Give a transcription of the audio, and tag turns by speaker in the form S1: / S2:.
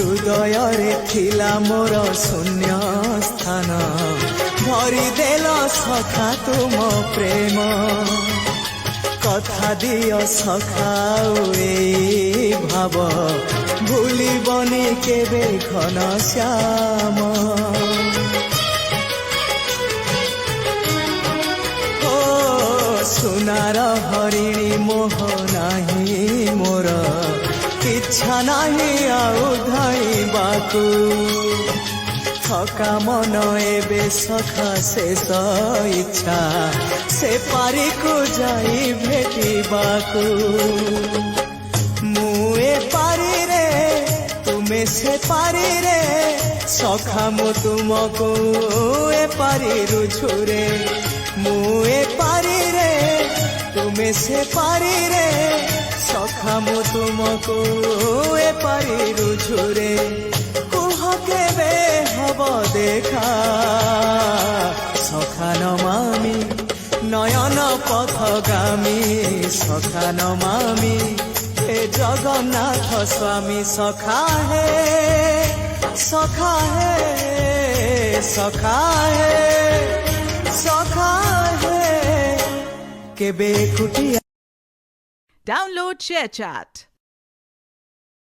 S1: ହୃଦୟରେ ଥିଲା ମୋର ଶୂନ୍ୟ ସ୍ଥାନ ଭରିଦେଲ ସଖା ତୁମ ପ୍ରେମ କଥା ଦିଅ ସଖା ଏଇ ଭାବ ଭୁଲିବନି କେବେ ଘନ ଶ୍ୟାମ ଓ ସୁନାର ହରିଣୀ ମୋହ ନାହିଁ ମୋର ଇଚ୍ଛା ନାହିଁ ଆଉ ଧାଇବାକୁ ଥକା ମନ ଏବେ ସଖା ଶେଷ ଇଚ୍ଛା ସେ ପାରିକୁ ଯାଇ ଭେଟିବାକୁ ମୁଁ ଏ ପାରିରେ ତୁମେ ସେ ପାରିରେ ସଖା ମୁଁ ତୁମକୁ ଏ ପାରିରୁ ଝୁରେ ମୁଁ ଏ ପାରିରେ ତୁମେ ସେ ପାରିରେ ସଖା ମୁଁ ତୁମକୁ ଏ ପାରିରୁ ଝୁରେ କୁହ କେବେ ହବ ଦେଖା ସଖା ନମାମି নয়ন পথগামী সখা নমামি হে জগন্নাথ স্বামী সখা হে সখা হে সখা হে সখা হে কেবে কুটিয়া
S2: Download ShareChat.